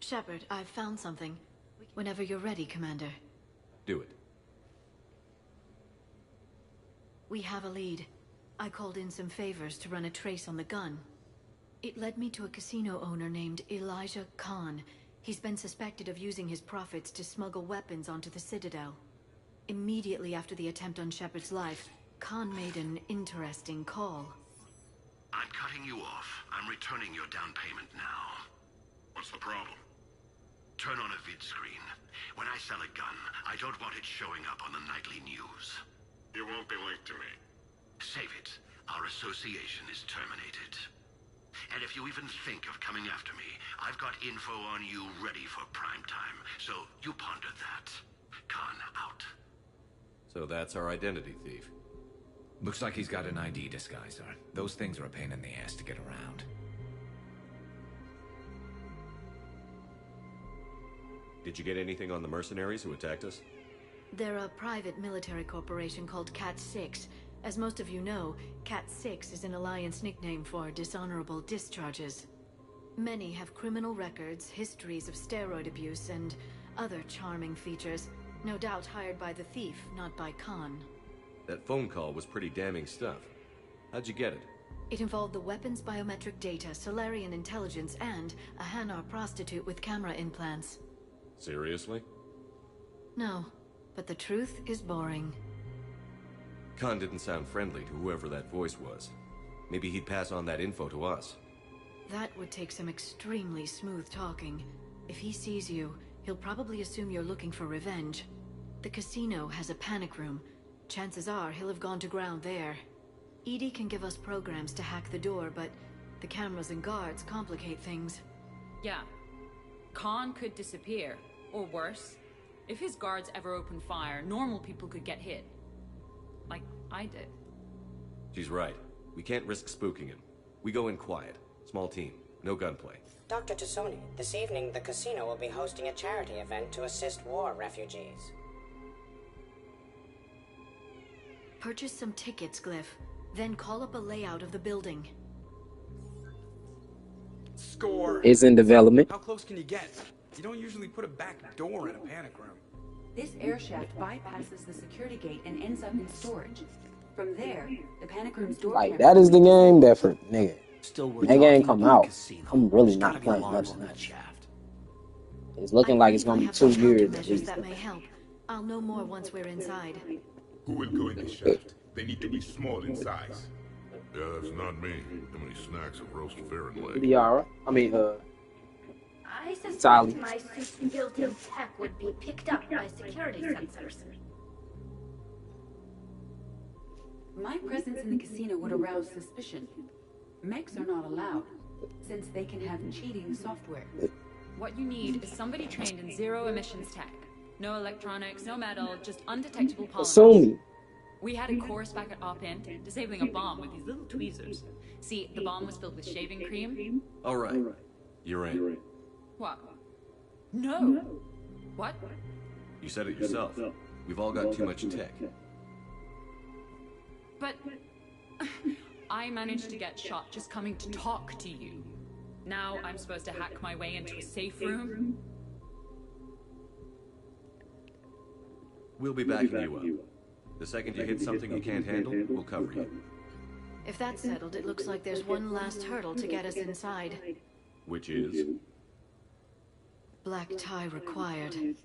Shepard, I've found something. Whenever you're ready, Commander. Do it. We have a lead. I called in some favors to run a trace on the gun. It led me to a casino owner named Elijah Khan. He's been suspected of using his profits to smuggle weapons onto the Citadel. Immediately after the attempt on Shepard's life, Khan made an interesting call. I'm cutting you off. I'm returning your down payment now. What's the problem? Turn on a vid screen. When I sell a gun, I don't want it showing up on the nightly news. It won't be linked to me. Save it. Our association is terminated. And if you even think of coming after me, I've got info on you ready for prime time. So you ponder that. Khan out. So that's our identity thief. Looks like he's got an ID disguiser. Those things are a pain in the ass to get around. Did you get anything on the mercenaries who attacked us? They're a private military corporation called Cat-6. As most of you know, Cat-6 is an Alliance nickname for dishonorable discharges. Many have criminal records, histories of steroid abuse, and other charming features. No doubt hired by the thief, not by Khan. That phone call was pretty damning stuff. How'd you get it? It involved the weapon's biometric data, Solarian intelligence, and a Hanar prostitute with camera implants. Seriously? No, but the truth is boring. Khan didn't sound friendly to whoever that voice was. Maybe he'd pass on that info to us. That would take some extremely smooth talking. If he sees you, he'll probably assume you're looking for revenge. The casino has a panic room. Chances are he'll have gone to ground there. EDI can give us programs to hack the door, but the cameras and guards complicate things. Yeah. Khan could disappear, or worse. If his guards ever open fire, normal people could get hit. Like I did. She's right. We can't risk spooking him. We go in quiet. Small team. No gunplay. Dr. Tassoni, this evening the casino will be hosting a charity event to assist war refugees. Purchase some tickets, Glyph. Then call up a layout of the building. Score. It's in development. How close can you get? You don't usually put a back door in a panic room. This air shaft bypasses the security gate and ends up in storage. From there, the panic room's door. Like that is the game that for nigga. That game come out. I'm really not playing much of that. It's looking like it's gonna be 2 years at least. That may help. I'll know more once we're inside. Who will go in the shaft? They need to be small in size. Yeah, that's not me. How many snacks of roast ferret leg? Liara. I mean, I suspect Sally. my suit's built-in tech would be picked up by security sensors. My presence in the casino would arouse suspicion. Mechs are not allowed, since they can have cheating software. What you need is somebody trained in zero emissions tech. No electronics, no metal, just undetectable polymers. Assuming. We had a course back at Op-Int, disabling a bomb with these little tweezers. See, the bomb was filled with shaving cream. All right. You're in. What? No. What? You said it yourself. We've all got too much tech. But I managed to get shot just coming to talk to you. Now I'm supposed to hack my way into a safe room? We'll be backing you up. The second you hit something you can't handle, we'll cover you. If that's settled, it looks like there's one last hurdle to get us inside. Which is? Black tie required.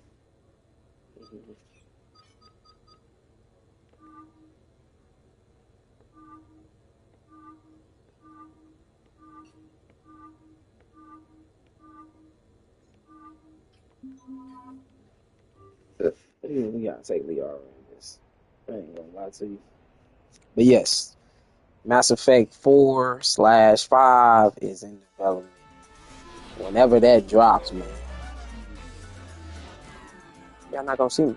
We gotta take Liara in this. I ain't gonna lie to you. But yes, Mass Effect 4/5 is in development. Whenever that drops, man. Y'all not gonna see me.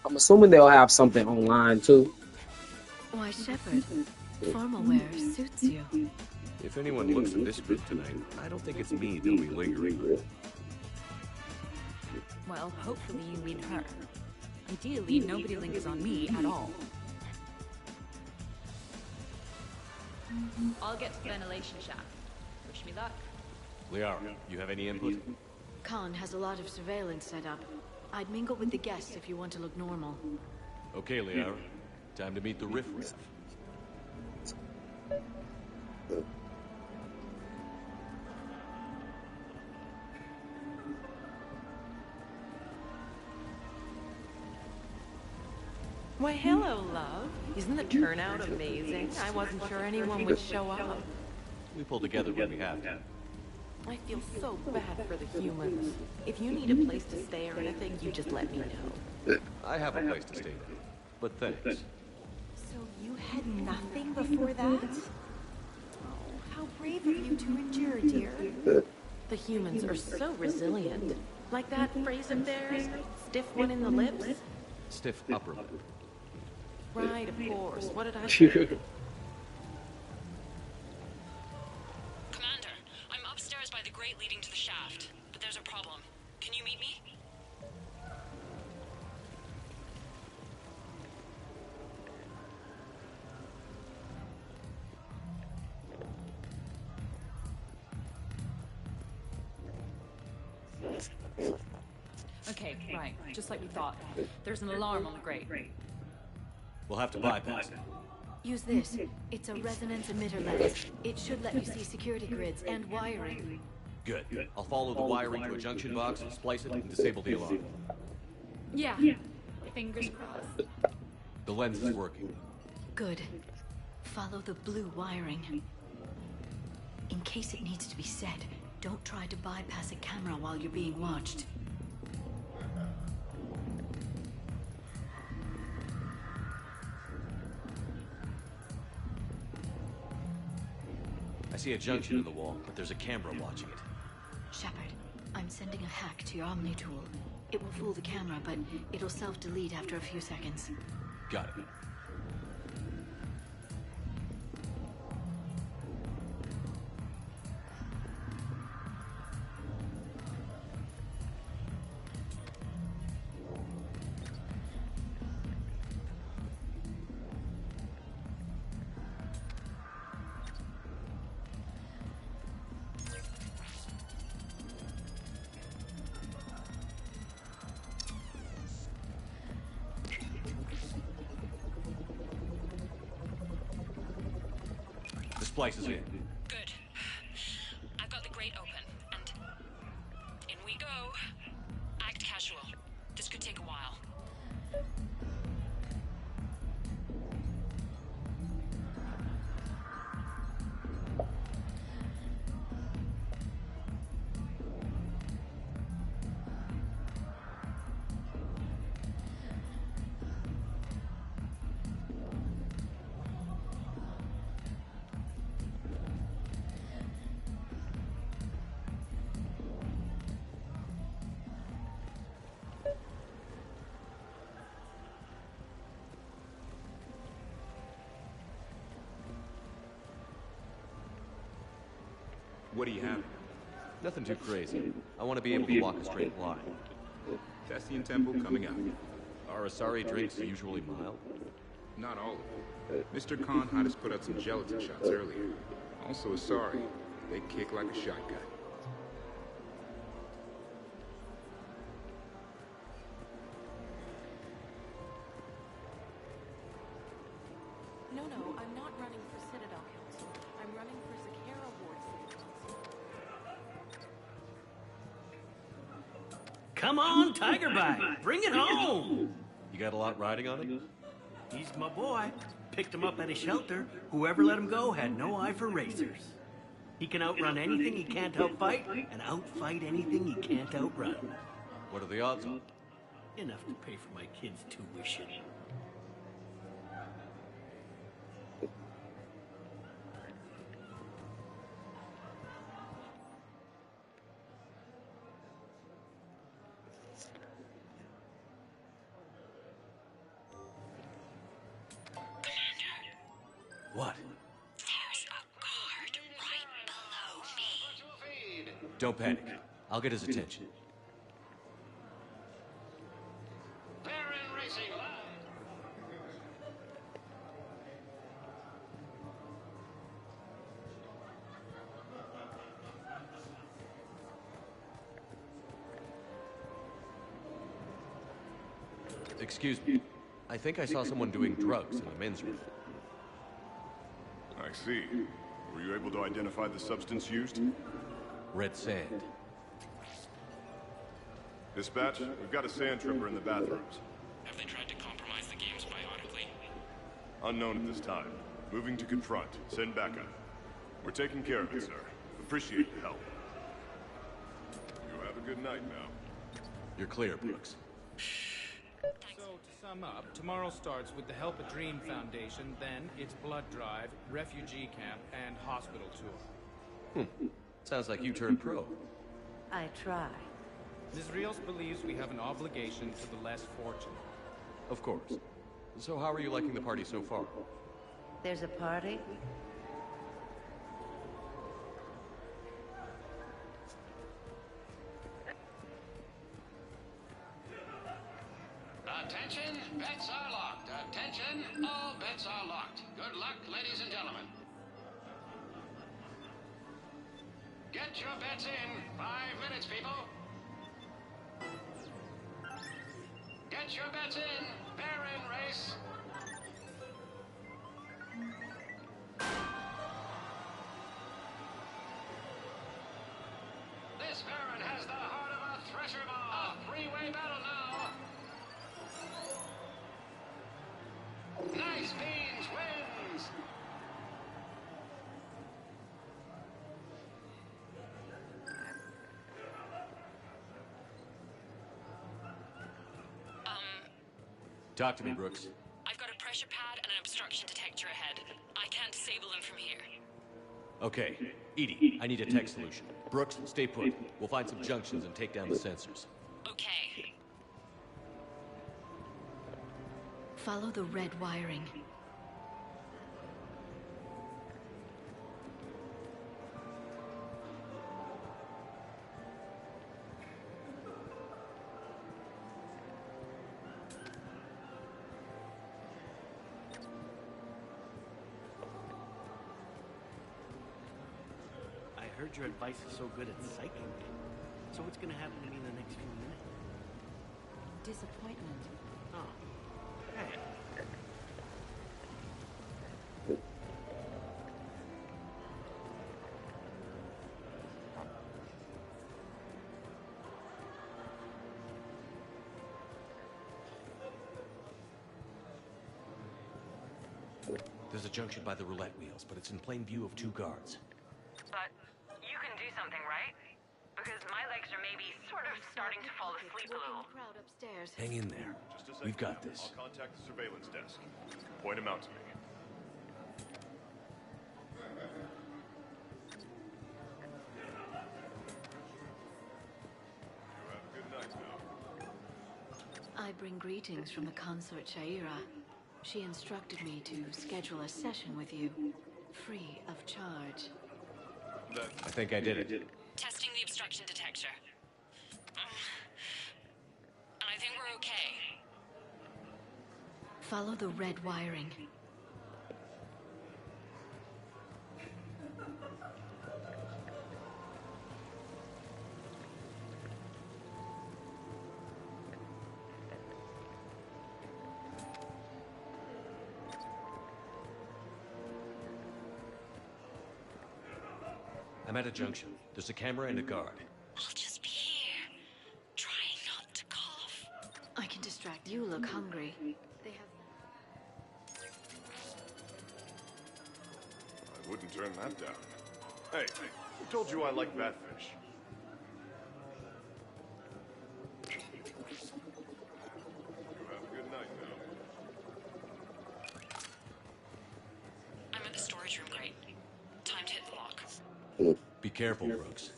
I'm assuming they'll have something online too. Why, Shepard, formal wear suits you. If anyone looks at this group tonight, I don't think it's me they'll be lingering with. Well, hopefully you mean her. Ideally, nobody lingers on me at all. I'll get to the ventilation shaft. Wish me luck. Liara, you have any input? Khan has a lot of surveillance set up. I'd mingle with the guests if you want to look normal. Okay, Liara. Time to meet the riffraff. Why, hello, love. Isn't the turnout amazing? I wasn't sure anyone would show up. We pull together when we have to. I feel so bad for the humans. If you need a place to stay or anything, you just let me know. I have a place to stay now, but thanks. So you had nothing before that? Oh, how brave of you to endure, dear. The humans are so resilient. Like that phrase of theirs, stiff one in the lips? Stiff upper lip. Right, of course. What did I say? Commander, I'm upstairs by the grate leading to the shaft, but there's a problem. Can you meet me? Okay, right. Just like we thought. There's an alarm on the grate. We'll have to bypass it. Use this. It's a resonance emitter lens. It should let you see security grids and wiring. Good. I'll follow the wiring to a junction box, splice it, and disable the alarm. Yeah. Fingers crossed. The lens is working. Good. Follow the blue wiring. In case it needs to be said, don't try to bypass a camera while you're being watched. I see a junction in the wall, but there's a camera watching it. Shepard, I'm sending a hack to your Omni tool. It will fool the camera, but it'll self-delete after a few seconds. Got it. The splice is in. Good. I've got the grate open, and in we go. Act casual. This could take a while. What do you have? Nothing too crazy. I want to be able to walk a straight line. Tessian Temple coming up. Are Asari drinks usually mild? Not all of them. Mr. Khan had us put out some gelatin shots earlier. Also Asari. They kick like a shotgun. No, I'm not running for Citadel Council. I'm running for Zakera Ward City Council. Come on, Tigerbite! Bring it home! You got a lot riding on him? He's my boy. Picked him up at a shelter. Whoever let him go had no eye for racers. He can outrun anything he can't outfight, and outfight anything he can't outrun. What are the odds on? Enough to pay for my kids' tuition. What? There's a guard right below me. Don't panic. I'll get his attention. Excuse me. I think I saw someone doing drugs in the men's room. I see. Were you able to identify the substance used? Red sand. Dispatch, we've got a sand tripper in the bathrooms. Have they tried to compromise the games biotically? Unknown at this time. Moving to confront. Send backup. We're taking care of it, sir. Appreciate the help. You have a good night now. You're clear, Brooks. So, to sum up, tomorrow starts with the Help a Dream Foundation, then it's blood drive, refugee camp, and hospital tour. Sounds like you turned pro. I try. Ms. Rios believes we have an obligation to the less fortunate. Of course. So how are you liking the party so far? There's a party? Attention, bets are locked. Attention, all bets are locked. Good luck, ladies and gentlemen. Get your bets in. 5 minutes, people. Get your bets in. Baron race. This Baron has the heart of a thresher ball. A three-way battle now. Nice Beans wins! Talk to me, Brooks. I've got a pressure pad and an obstruction detector ahead. I can't disable them from here. Okay. Edie, I need a tech solution. Brooks, stay put. We'll find some junctions and take down the sensors. Okay. Follow the red wiring. I heard your advice is so good at psychic. So what's gonna happen to me in the next few minutes? Disappointment. Oh. Hey. There's a junction by the roulette wheels, but it's in plain view of 2 guards. But you can do something, right? Because my legs are maybe sort of starting to fall asleep a little. Hang in there. Just a second. We've got this. I'll contact the surveillance desk. Point him out to me. You have a good night now. I bring greetings from the consort Shaira. She instructed me to schedule a session with you, free of charge. I think I did it. Testing the obstruction detector. And I think we're okay. Follow the red wiring. I'm at a junction. There's a camera and a guard. I'll just be here, trying not to cough. I can distract you. Look hungry. They have. I wouldn't turn that down. Hey, who told you I like that fish? You have a good night now. I'm at the storage room, great. Time to hit the lock. Be careful, Brooks.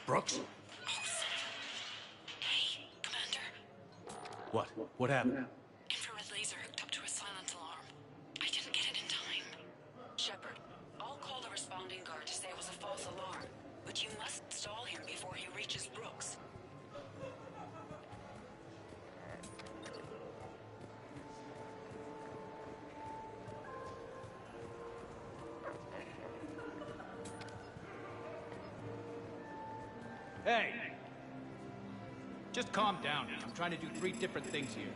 Brooks? Hey, Commander. What? What happened? Infrared laser hooked up to a silent alarm. I didn't get it in time. Shepard, I'll call the responding guard to say it was a false alarm. But you must stall him before he reaches Brooks. Hey! Just calm down. I'm trying to do 3 different things here.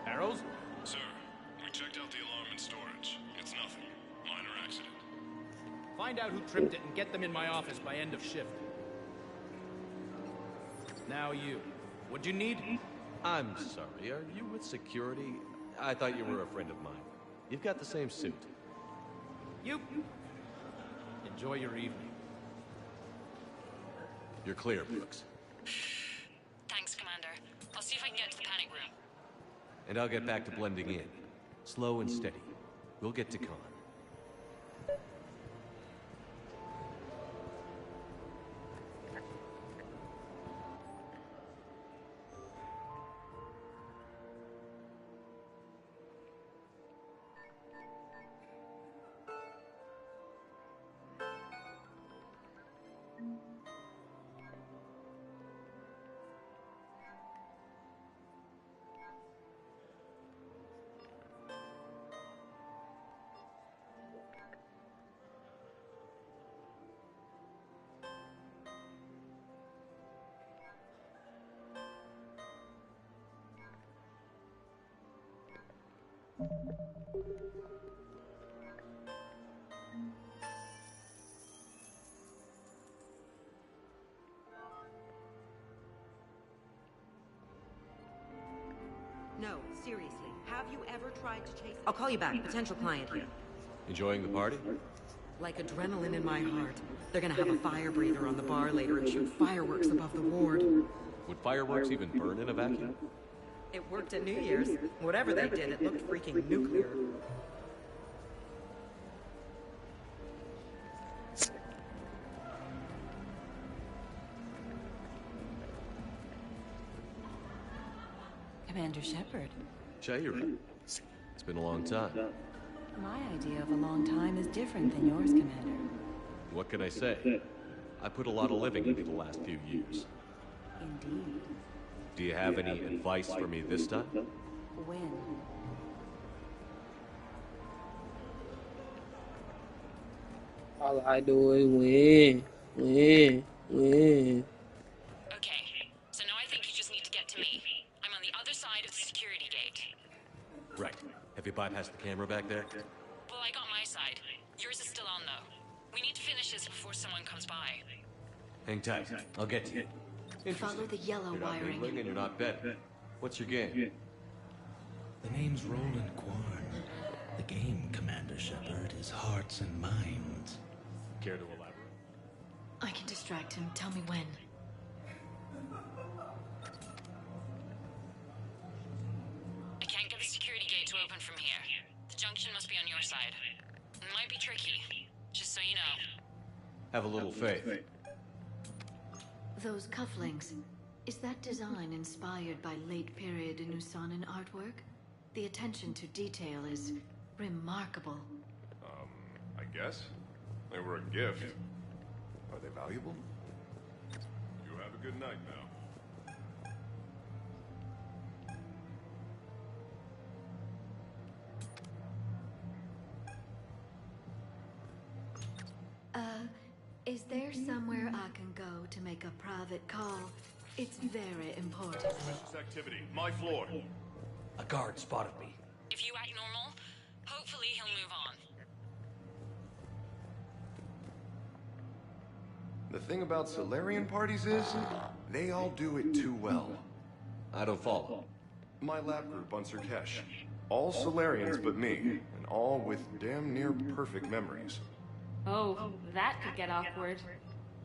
Arrows? Sir, we checked out the alarm in storage. It's nothing. Minor accident. Find out who tripped it and get them in my office by end of shift. Now you. What'd you need? I'm sorry, are you with security? I thought you were a friend of mine. You've got the same suit. You. Enjoy your evening. You're clear, Brooks. Thanks, Commander. I'll see if I can get to the panic room. And I'll get back to blending in. Slow and steady. We'll get to Khan. No, seriously. Have you ever tried to chase... I'll call you back. Potential client here. Enjoying the party? Like adrenaline in my heart. They're gonna have a fire breather on the bar later and shoot fireworks above the ward. Would fireworks even burn in a vacuum? It worked at New Year's. Whatever they did, it looked freaking nuclear. Commander Shepard. Shayra. It's been a long time. My idea of a long time is different than yours, Commander. What can I say? I put a lot of living into the last few years. Indeed. Do you have any advice for me this time? When? All I do is win. Okay, so now I think you just need to get to me. I'm on the other side of the security gate. Right. Have you bypassed the camera back there? Well, I got my side. Yours is still on, though. We need to finish this before someone comes by. Hang tight. I'll get to you. Follow the yellow You're not wiring. mingling and you're not betting. What's your game? The name's Roland Quarn. The game, Commander Shepard, is hearts and minds. Care to elaborate? I can distract him. Tell me when. I can't get the security gate to open from here. The junction must be on your side. It might be tricky, just so you know. Have a little faith. Those cufflinks. Is that design inspired by late period Nusanan artwork? The attention to detail is remarkable. I guess. They were a gift. Are they valuable? You have a good night now. Is there somewhere I can go to make a private call? It's very important. Suspicious activity. My floor. A guard spotted me. If you act normal, hopefully he'll move on. The thing about Solarian parties is, they all do it too well. I don't follow. My lab group on Sirkesh. All Solarians but me, and all with damn near perfect memories. Oh, that could get awkward.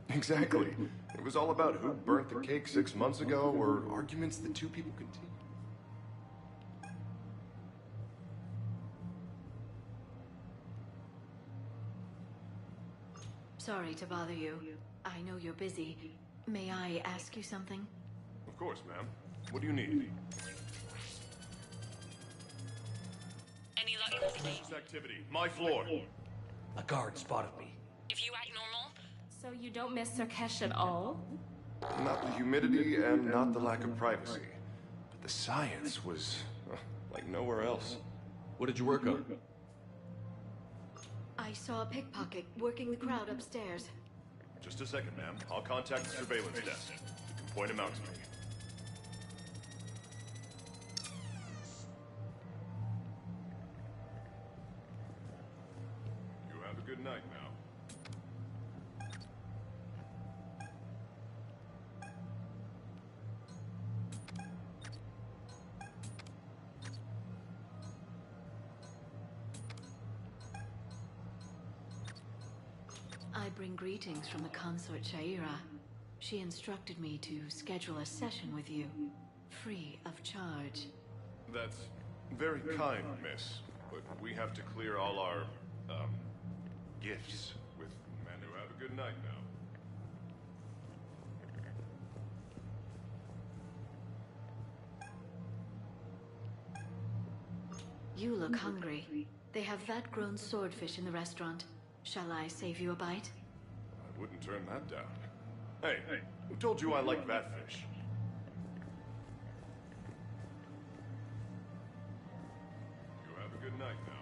Exactly. It was all about who burnt the cake 6 months ago, or arguments that 2 people continue. Sorry to bother you. I know you're busy. May I ask you something? Of course, ma'am. What do you need? Any luck with the gate? Suspicious activity. My floor. A guard spotted me. If you act normal, So you don't miss Sirkesh at all? Not the humidity and not the lack of privacy. But the science was like nowhere else. What did you work on? I saw a pickpocket working the crowd upstairs. Just a second, ma'am. I'll contact the surveillance desk. You can point him out to me. You have a good night now. I bring greetings from the consort Shaira. She instructed me to schedule a session with you, free of charge. That's very kind, miss. But we have to clear all our, gifts with men who have a good night now. You look hungry. They have vat-grown swordfish in the restaurant. Shall I save you a bite? I wouldn't turn that down. Hey, who told you I like that fish? You have a good night now.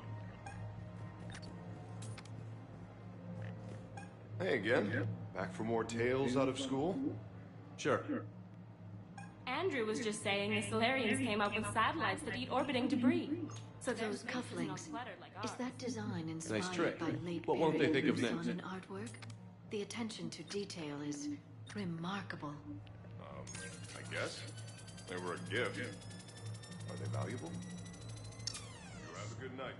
Hey again. Back for more tales out of school? Sure. Andrew was just saying the Solarians came up with satellites that eat orbiting debris. So those cufflinks, is that design inspired Nice trick. by late What won't they period think of next? Renaissance artwork? The attention to detail is remarkable. I guess. They were a gift. Are they valuable? You have a good night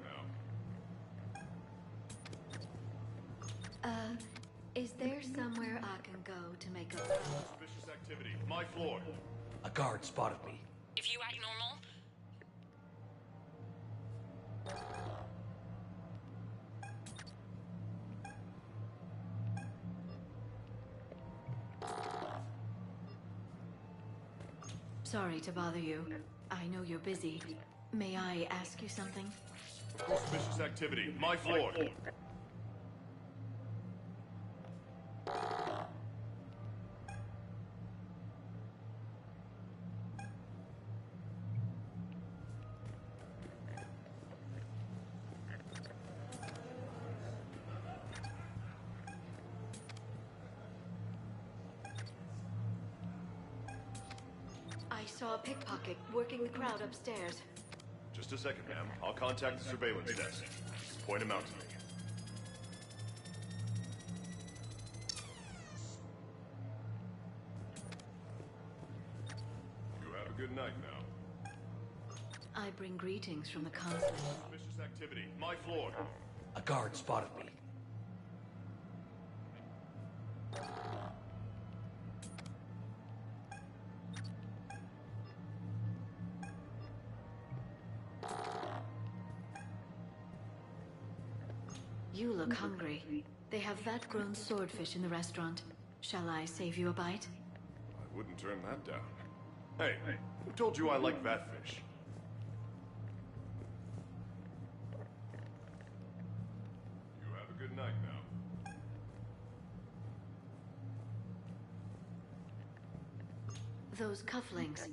now. Is there somewhere I can go to make a... Suspicious activity. My floor. A guard spotted me. If you act normal, Sorry to bother you. I know you're busy. May I ask you something? Suspicious activity. My floor. I saw a pickpocket working the crowd upstairs. Just a second, ma'am. I'll contact the surveillance desk. Point him out to me. You have a good night now. I bring greetings from the consulate. Suspicious activity. My floor. A guard spotted me. You look hungry. They have vat-grown swordfish in the restaurant. Shall I save you a bite? I wouldn't turn that down. Hey, who told you I like that fish? You have a good night now. Those cufflinks,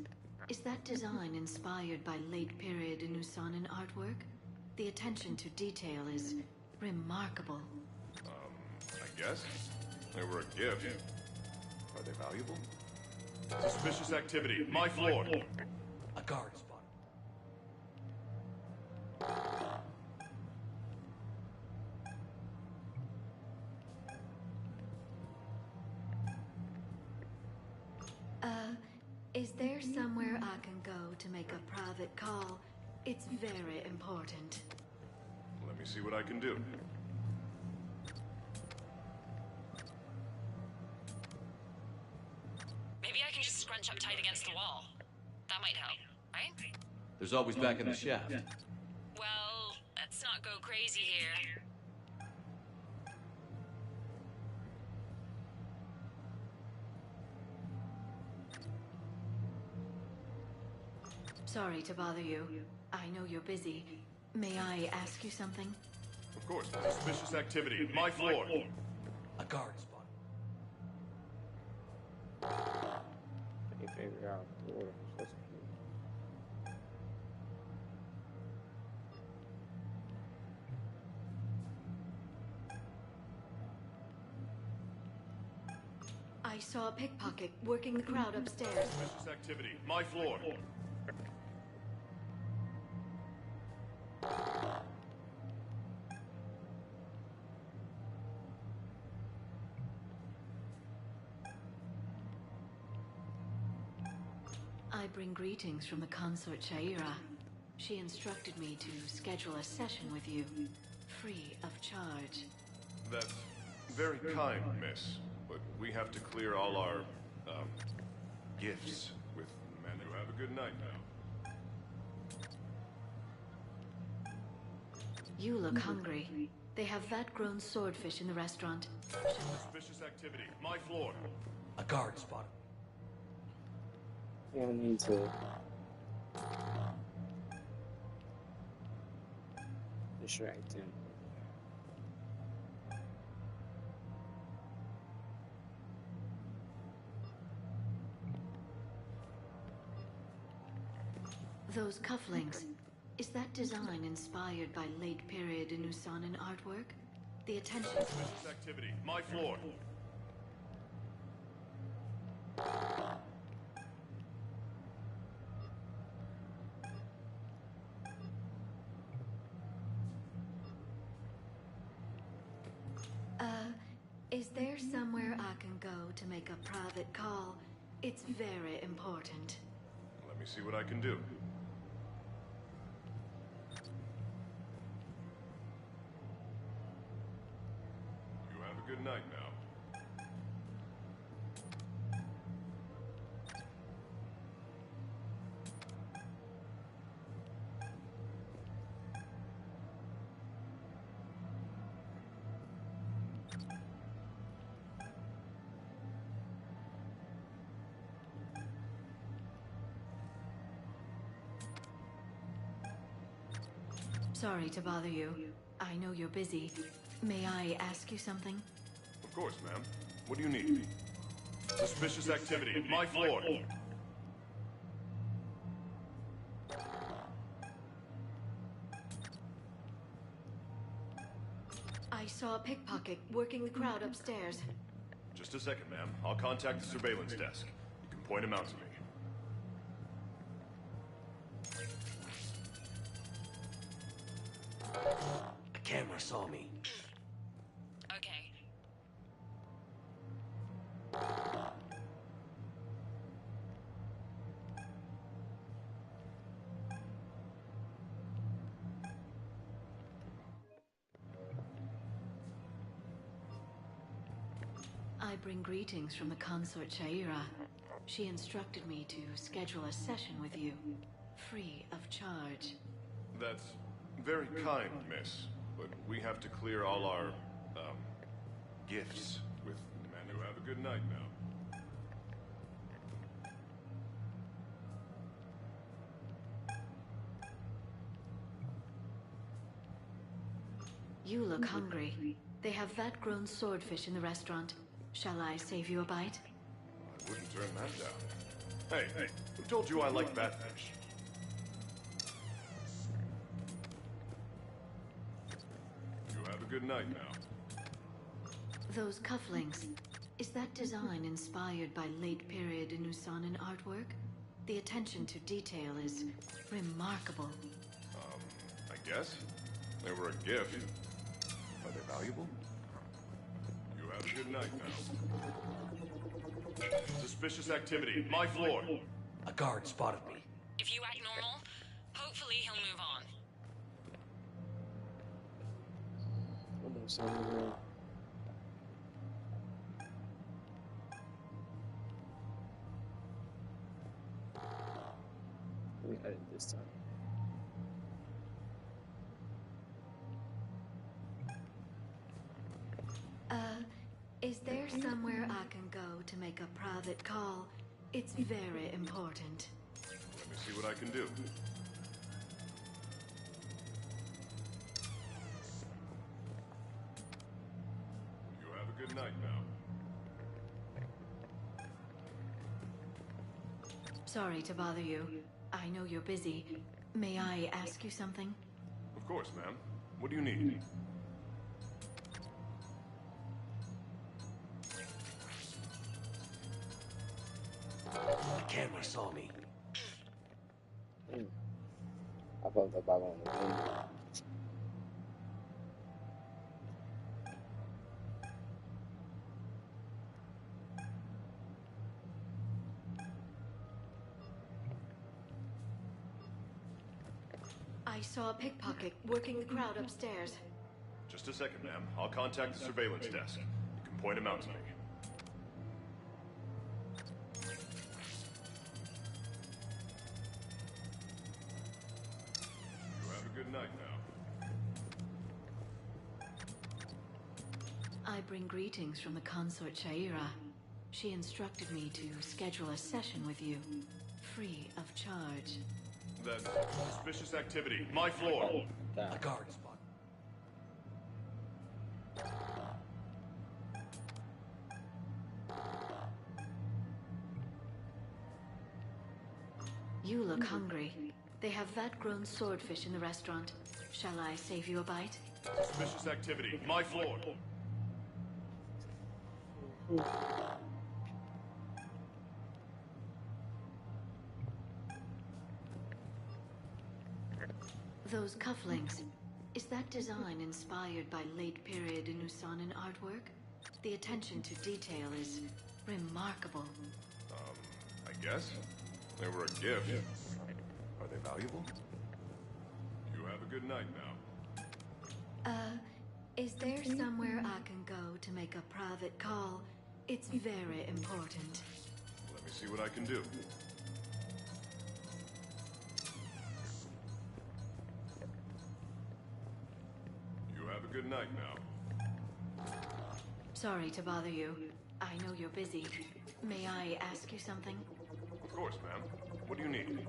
is that design inspired by late period Nusanan artwork? The attention to detail is remarkable. I guess. They were a gift. Are they valuable? Suspicious activity. My floor. A guard spotted. Is there somewhere I can go to make a private call? It's very important. Let me see what I can do. maybe I can just scrunch up tight against the wall. That might help, right? There's always back in the shaft. Well, let's not go crazy here. Sorry to bother you. I know you're busy. May I ask you something? Of course. Suspicious activity. My floor. A guard spotted. Let me figure out the order I'm supposed to do. saw a pickpocket working the crowd upstairs. Suspicious activity. My floor. I bring greetings from the consort Shaira. She instructed me to schedule a session with you, free of charge. That's very kind, miss. But we have to clear all our, gifts with men who have a good night now. You look hungry. They have vat-grown swordfish in the restaurant. Suspicious activity. My floor. A guard spotted. I need to distract him. Those cufflinks, is that design inspired by late period Inusanan artwork? The attention... Suspicious activity. My floor. Is there somewhere I can go to make a private call? It's very important. Let me see what I can do. You have a good night now. Sorry to bother you. I know you're busy. May I ask you something? Of course, ma'am. What do you need? Suspicious activity. My floor. I saw a pickpocket working the crowd upstairs. Just a second, ma'am. I'll contact the surveillance desk. You can point him out to me. A camera saw me. Okay. I bring greetings from the consort Shaira. She instructed me to schedule a session with you, free of charge. That's very kind, miss. But we have to clear all our, gifts with men who have a good night now. You look hungry. They have vat-grown swordfish in the restaurant. Shall I save you a bite? I wouldn't turn that down. Hey, who told you I like batfish? You have a good night now. Those cufflinks, is that design inspired by late period Inusanan artwork? The attention to detail is remarkable. I guess. They were a gift. Are they valuable? You have a good night now. Suspicious activity. My floor. A guard spotted me. If you act normal, hopefully he'll move on. We had it this time. Is there somewhere I can go to make a private call? It's very important. Let me see what I can do. You have a good night now. Sorry to bother you. I know you're busy. May I ask you something? Of course, ma'am. What do you need? camera saw me. I fucked up by going to the window. I saw a pickpocket working the crowd upstairs. Just a second, ma'am. I'll contact the surveillance desk. You can point him out to me. You have a good night now. I bring greetings from the consort Shaira. She instructed me to schedule a session with you, free of charge. That's suspicious activity. My floor. A guard spot. You look hungry. They have vat-grown swordfish in the restaurant. Shall I save you a bite? Suspicious activity. My floor. Those cufflinks, is that design inspired by late-period Inusanan artwork? The attention to detail is remarkable. I guess. They were a gift. Are they valuable? You have a good night now. Is there somewhere I can go to make a private call? It's very important. Let me see what I can do. You have a good night now. Sorry to bother you. I know you're busy. May I ask you something? Of course, ma'am. What do you need?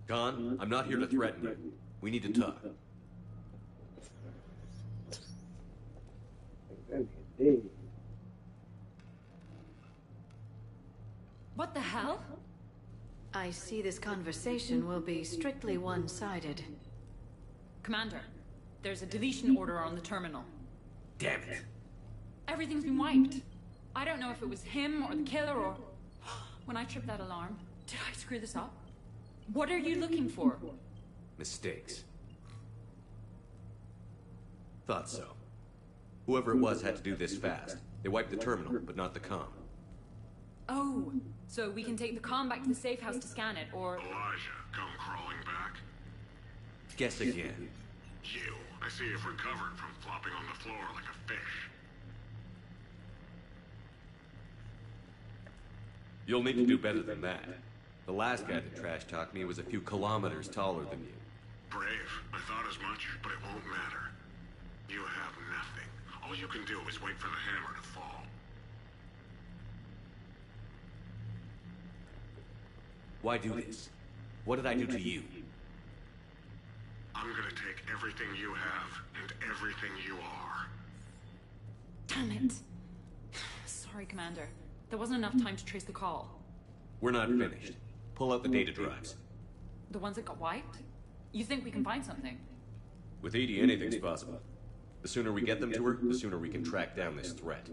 Khan, I'm not here to threaten you. We need to talk. What the hell? I see this conversation will be strictly one-sided. Commander, there's a deletion order on the terminal. Damn it. Everything's been wiped. I don't know if it was him or the killer or... When I tripped that alarm, did I screw this up? What are you looking for? Mistakes. Thought so. Whoever it was had to do this fast. They wiped the terminal, but not the comm. Oh, so we can take the comm back to the safe house to scan it, or... Elijah, come crawling back. Guess again. You. I see you've recovered from flopping on the floor like a fish. You'll need to do better than that. The last guy that trash-talked me was a few kilometers taller than you. Brave. I thought as much, but it won't matter. You have nothing. All you can do is wait for the hammer to fall. Why do this? What did I do to you? I'm gonna take everything you have and everything you are. Damn it. Sorry, Commander. There wasn't enough time to trace the call. We're not finished. Pull out the data drives. The ones that got wiped? You think we can find something? With Edie, anything's possible. The sooner we get them to her, the sooner we can track down this threat.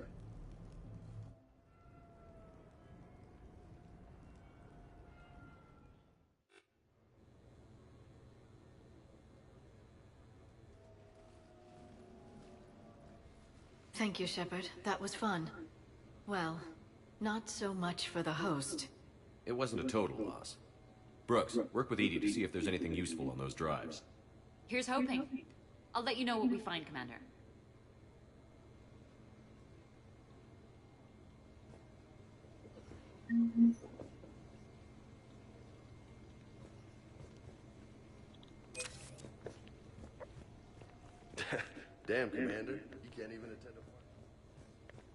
Thank you, Shepard. That was fun. Well, not so much for the host. It wasn't a total loss. Brooks, work with Edie to see if there's anything useful on those drives. Here's hoping. I'll let you know what we find, Commander. Damn, Commander. You can't even attend a...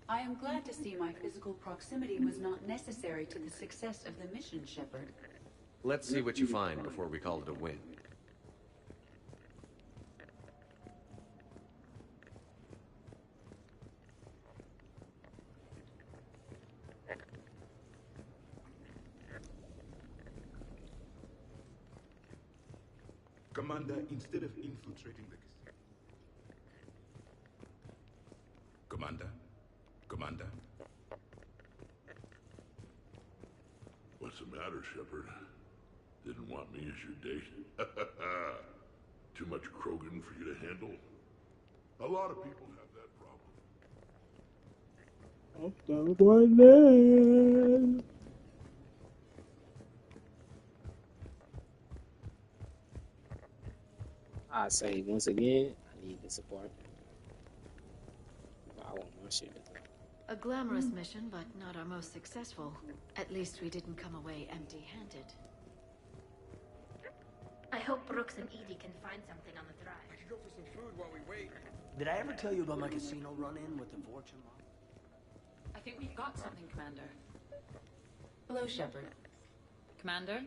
I am glad to see my physical proximity was not necessary to the success of the mission, Shepard. Let's see what you find before we call it a win. Commander, instead of infiltrating the casino... Commander? Commander? What's the matter, Shepard? Didn't want me as your date? Too much Krogan for you to handle? A lot of people have that problem. I'm done with it. I say once again, I need the support. I want my shit to go. A glamorous mission, but not our most successful. At least we didn't come away empty-handed. I hope Brooks and Edie can find something on the drive. I could go for some food while we wait. Did I ever tell you about my casino run-in with the fortune mom? I think we've got something, Commander. Hello, Shepard. Commander,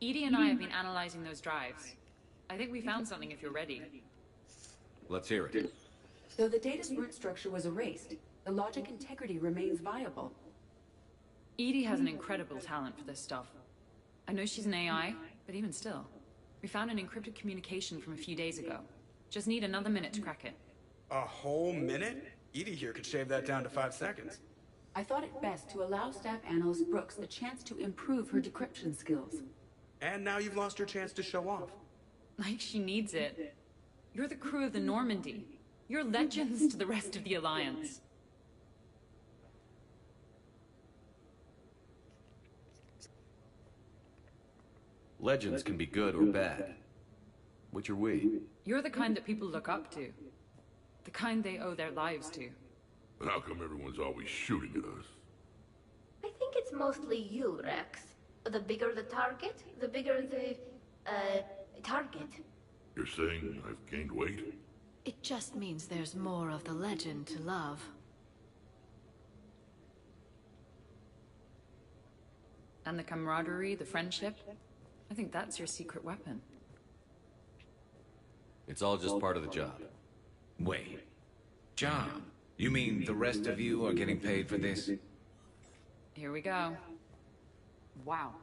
Edie and I have been analyzing those drives. I think we found something if you're ready. Let's hear it. Though the data's root structure was erased, the logic integrity remains viable. Edie has an incredible talent for this stuff. I know she's an AI, but even still. We found an encrypted communication from a few days ago. Just need another minute to crack it. A whole minute? Edie here could shave that down to 5 seconds. I thought it best to allow Staff Analyst Brooks the chance to improve her decryption skills. And now you've lost your chance to show off. Like she needs it. You're the crew of the Normandy. You're legends to the rest of the Alliance. Legends can be good or bad. Which are we? You're the kind that people look up to. The kind they owe their lives to. But how come everyone's always shooting at us? I think it's mostly you, Rex. The bigger the target, the bigger the, target. You're saying I've gained weight? It just means there's more of the legend to love. And the camaraderie, the friendship. I think that's your secret weapon. It's all just part of the job. Wait. Job? You mean the rest of you are getting paid for this? Here we go. Wow.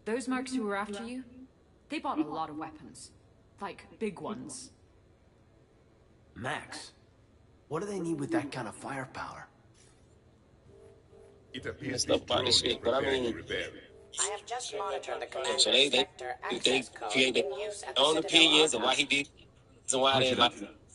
Those mercs who were after you, they bought a lot of weapons. Like, big ones. Max, what do they need with that kind of firepower? It appears Stuff about this shit, but I mean, I have just monitored the commander's so they sector access code create in their use at own the opinions Citadel of why he did, so why they like.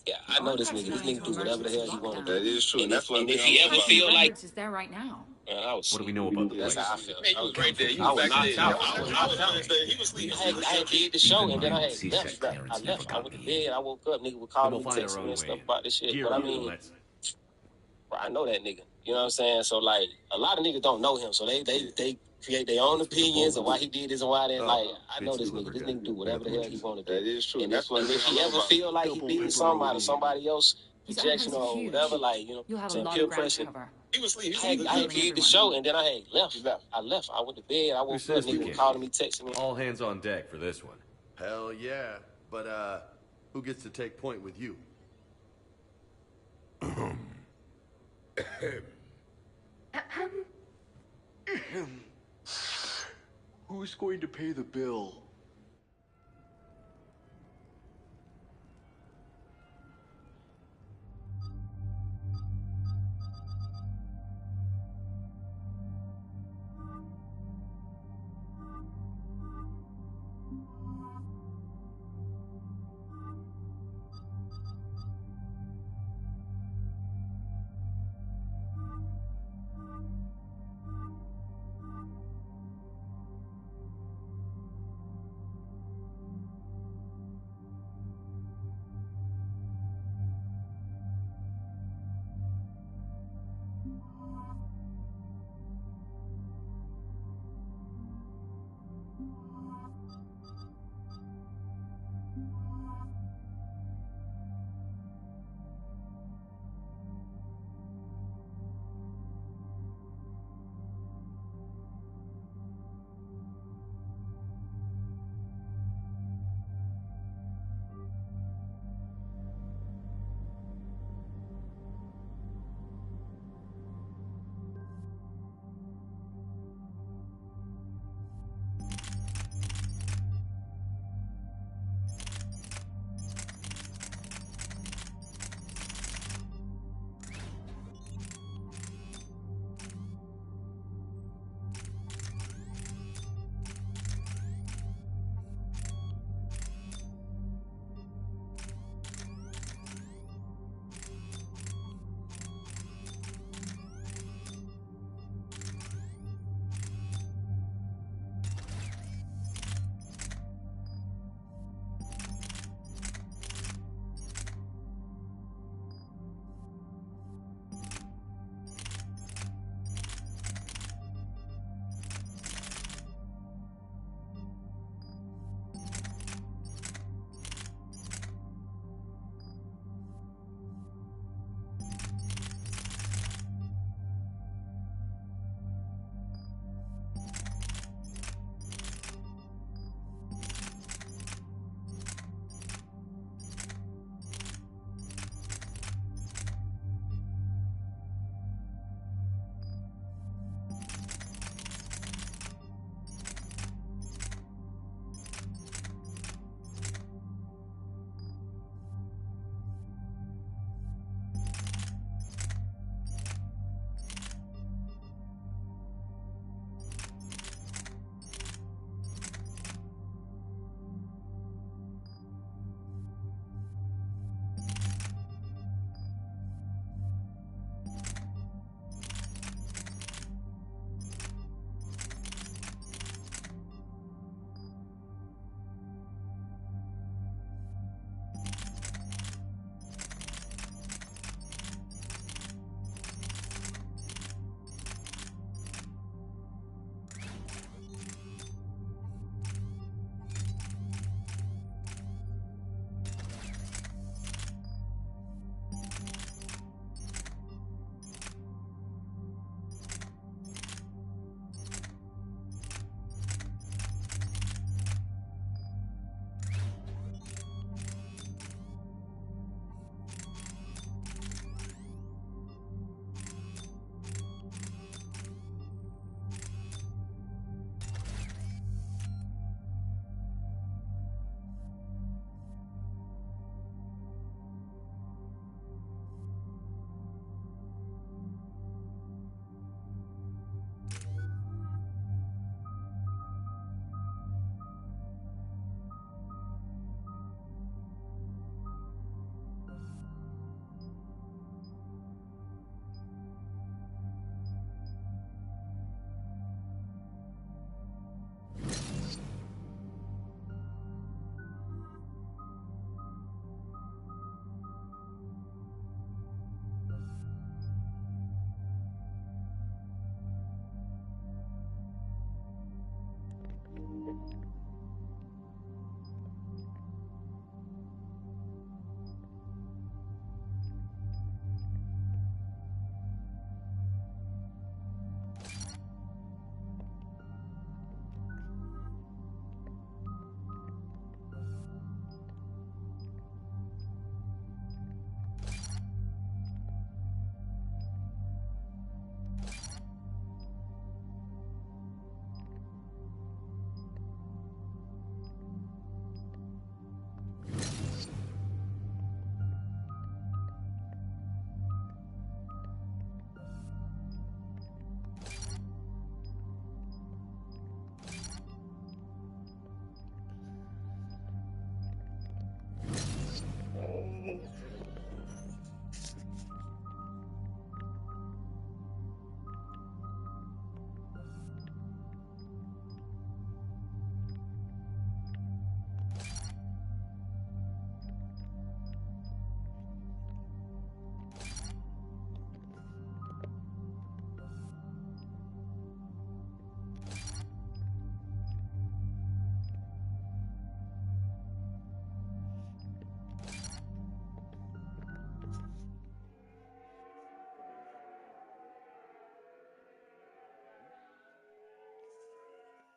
Yeah, I know this nigga. This nigga do whatever the hell he want to do. That is true. And That's what if he ever feel like, Is there right now? man, I was. What do we know about the That's place? how I felt. Man, you was right there. You I was was backstage. knocked out. I was knocked out. He was sleeping. I had did the show and then I had left. I left. I went to bed. I woke up. Nigga would call We'll me, find text our me own and stuff way. about this shit. Gear But I up, mean, let's- bro, I know that nigga. You know what I'm saying? So like, a lot of niggas don't know him. So they create their own opinions of why he did this and why they like. I know this nigga. This nigga do whatever the hell he want to do. That is true. And That's what if he ever feel like he did somebody else rejection or whatever, like, you know, You'll have a some lot peer of ground pressure. cover. He was sleeping. I had did the show and then I had left. I left. I went to bed. I woke Who up. says we Nigga can't? calling me, texting me. All hands on deck for this one. Hell yeah. But, who gets to take point with you? Who's going to pay the bill?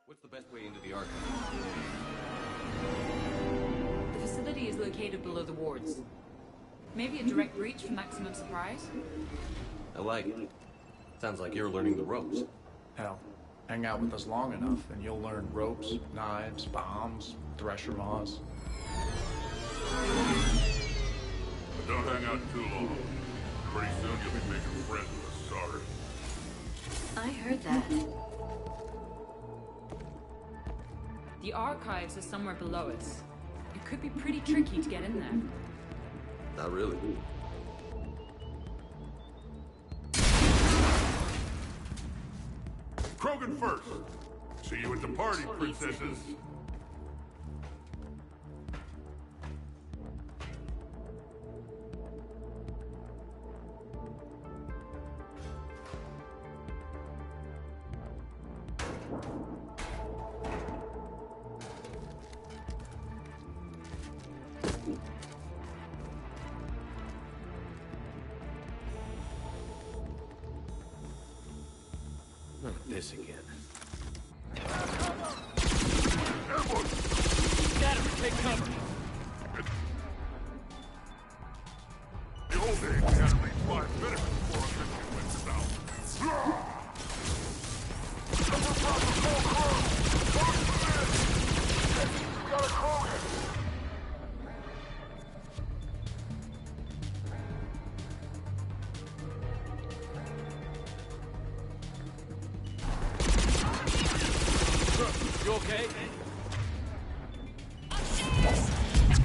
What's the best way into the archive? The facility is located below the wards. Maybe a direct breach for maximum surprise? I like it. Sounds like you're learning the ropes. Hell, hang out with us long enough and you'll learn ropes, knives, bombs, thresher maws. But don't hang out too long. Pretty soon you'll be making friends with a Sarge. I heard that. The archives are somewhere below us. It could be pretty tricky to get in there. Not really. Krogan first. See you at the party, princesses. Not this again. Got him! Take cover! The old days had at least 5 minutes before a mission went south. Got a Krogan! You okay? Upstairs!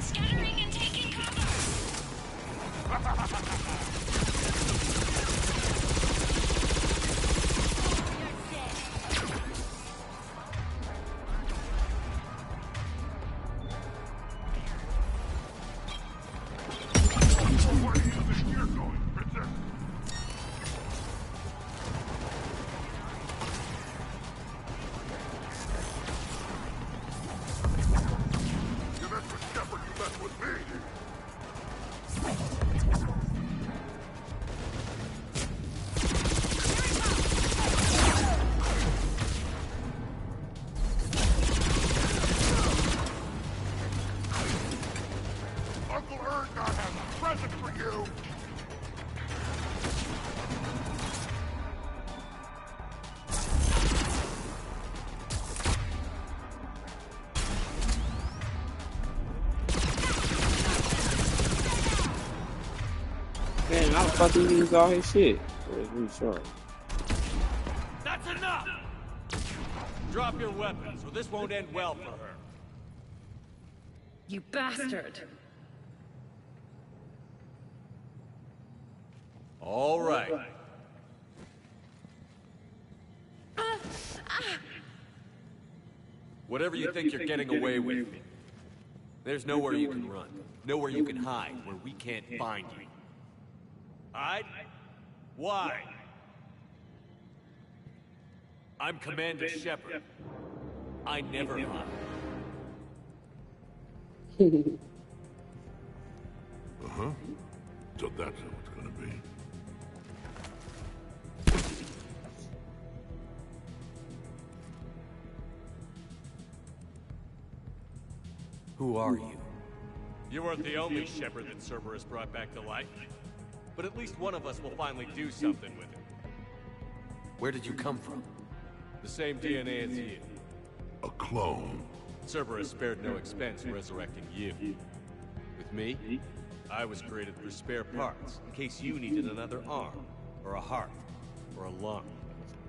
Scattering and taking cover! Where do you think you're going, princess? You mess with Shepard, you mess with me. Uncle Erngar has a present for you. Man, how the fuck he use all his shit? Where's Reach? That's enough! Drop your weapons, or this won't end well for her. You bastard! All right. Whatever you think you're getting away with, there's nowhere you can run. Nowhere you can hide where we can't find you. Hide? Why? I'm Commander Shepard. I never hide. Uh-huh. So that's how it's gonna be. Who are you? You weren't the only Shepard that Cerberus brought back to life. But at least one of us will finally do something with it. Where did you come from? The same DNA as you. A clone. Cerberus spared no expense resurrecting you. With me, I was created for spare parts, in case you needed another arm, or a heart, or a lung.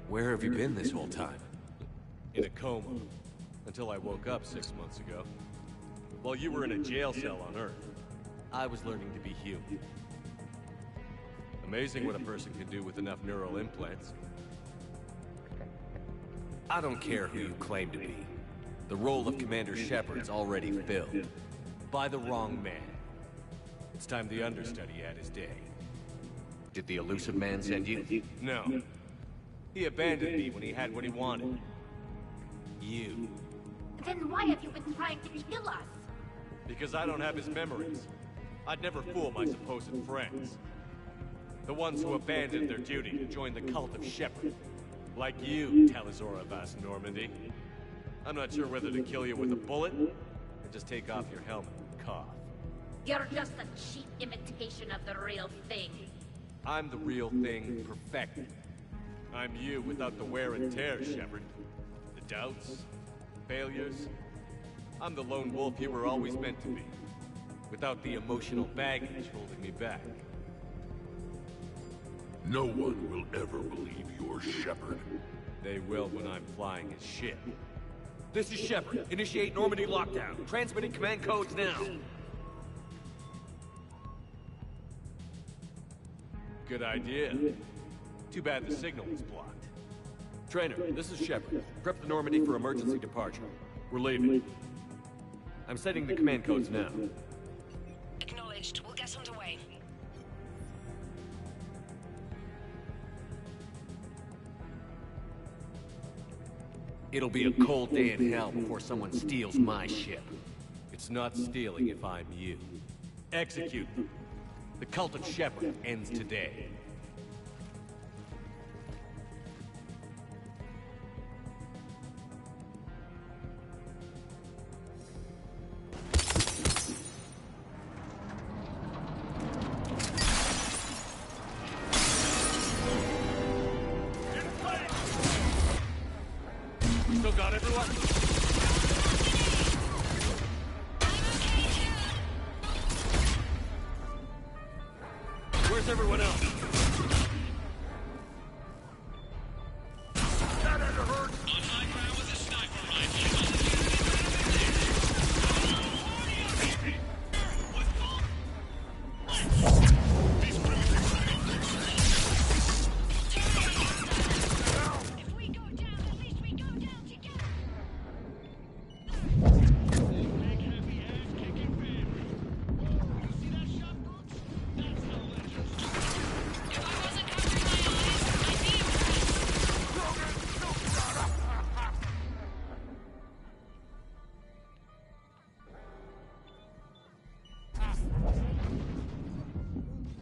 Where have you been this whole time? In a coma, until I woke up 6 months ago. While you were in a jail cell on Earth. I was learning to be human. Amazing what a person can do with enough neural implants. I don't care who you claim to be. The role of Commander Shepard's already filled. By the wrong man. It's time the understudy had his day. Did the elusive man send you? No. He abandoned me when he had what he wanted. You. Then why have you been trying to kill us? Because I don't have his memories. I'd never fool my supposed friends. The ones who abandoned their duty to join the cult of Shepard. Like you, Talizora Vas Normandy. I'm not sure whether to kill you with a bullet, or just take off your helmet and cough. You're just a cheap imitation of the real thing. I'm the real thing perfected. I'm you without the wear and tear, Shepard. The doubts, failures. I'm the lone wolf you were always meant to be. Without the emotional baggage holding me back. No one will ever believe you're Shepard. They will when I'm flying his ship. This is Shepard. Initiate Normandy lockdown. Transmitting command codes now. Good idea. Too bad the signal was blocked. Trainer, this is Shepard. Prep the Normandy for emergency departure. We're leaving. I'm setting the command codes now. Acknowledged. We'll get underway. It'll be a cold day in hell before someone steals my ship. It's not stealing if I'm you. Execute them. The cult of Shepard ends today. Still got everyone? Where's everyone else? That had to hurt! On high ground with a sniper If we go down, at least we go down together.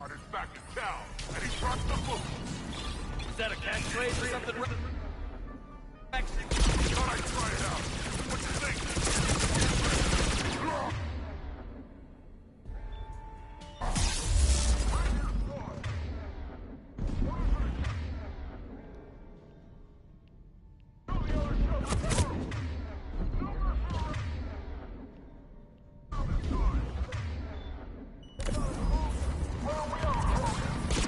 On his back to town, and he brought the book. Is that a catchphrase or something? Thought I'd try it out. What you think?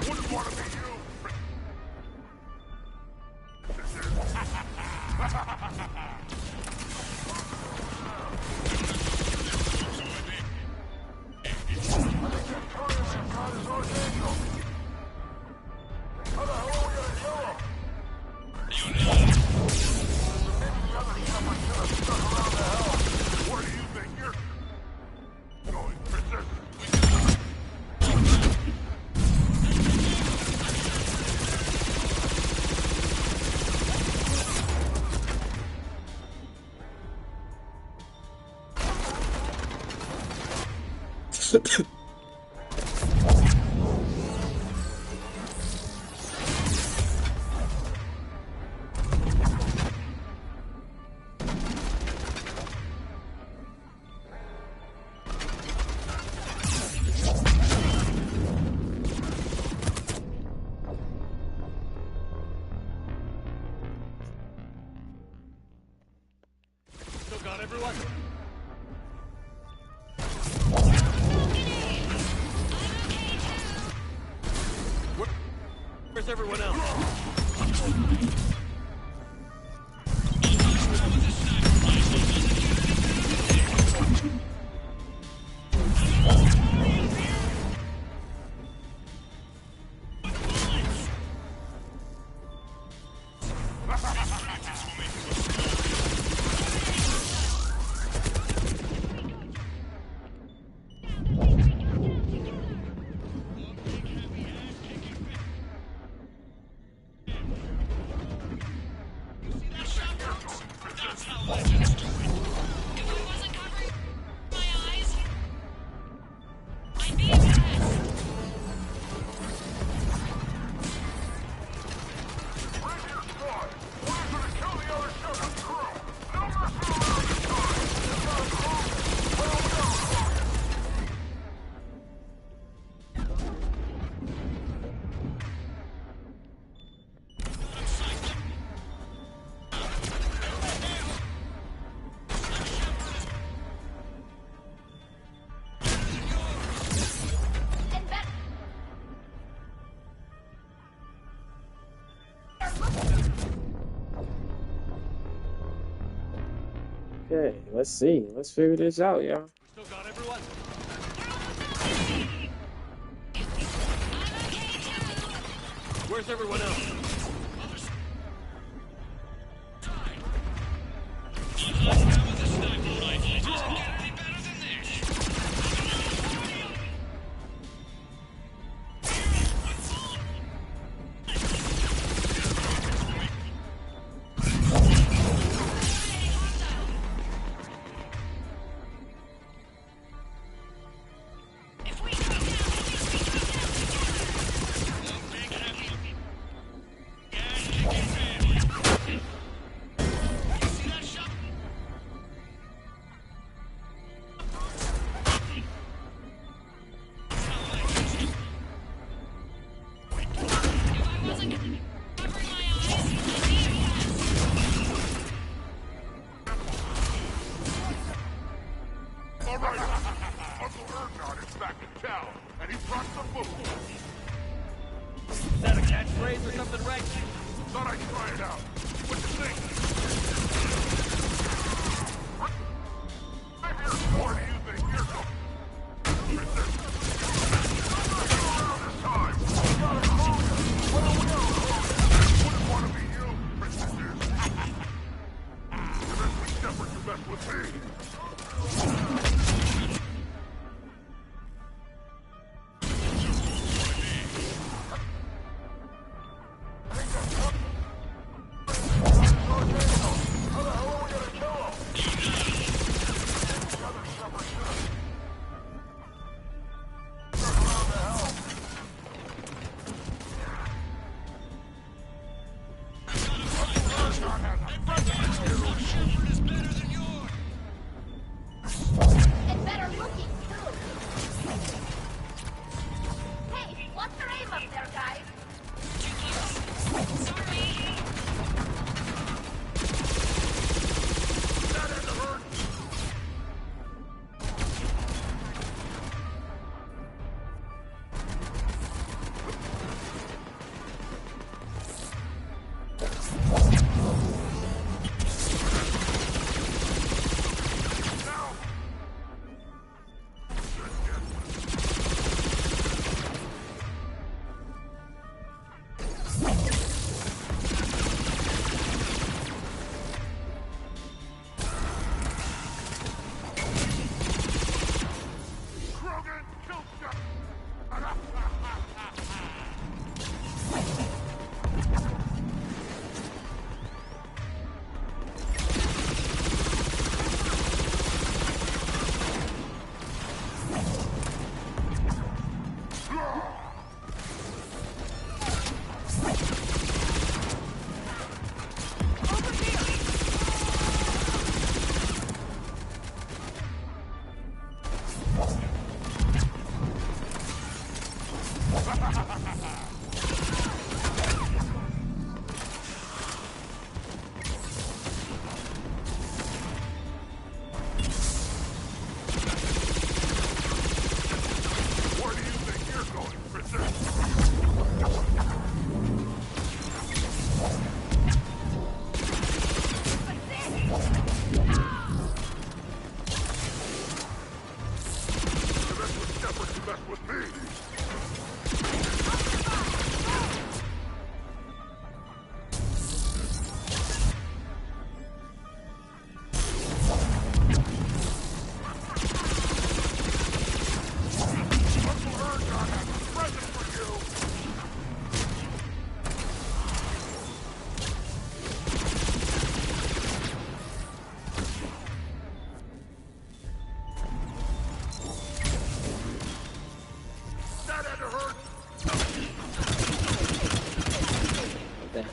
Wouldn't want to be you. What do you think you're going, princess? Still got everyone? Where's everyone else? Okay, let's see. Let's figure this out, y'all. Still got everyone? Where's everyone else?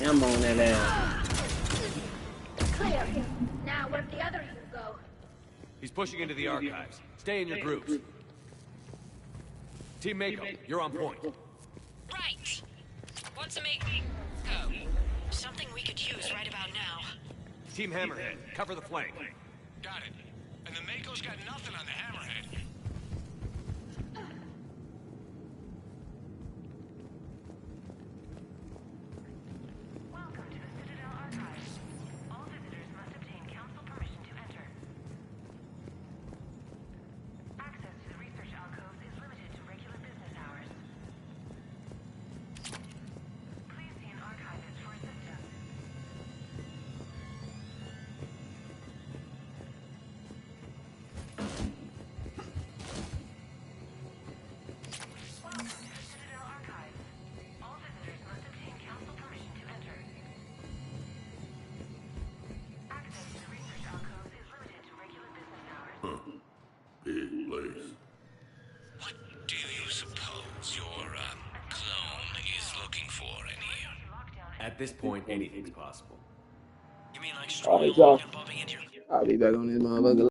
I'm on that ass. Clear. Now where'd the other you go? He's pushing into the archives. Stay in your groups. Team Mako, you're on point. Right. What's a Mako? Something we could use right about now. Team Hammerhead, cover the flank. Got it. And the Mako's got nothing on the Hammerhead. At this point, anything's possible. You mean like All right, y'all. I'll be back on this motherfucker.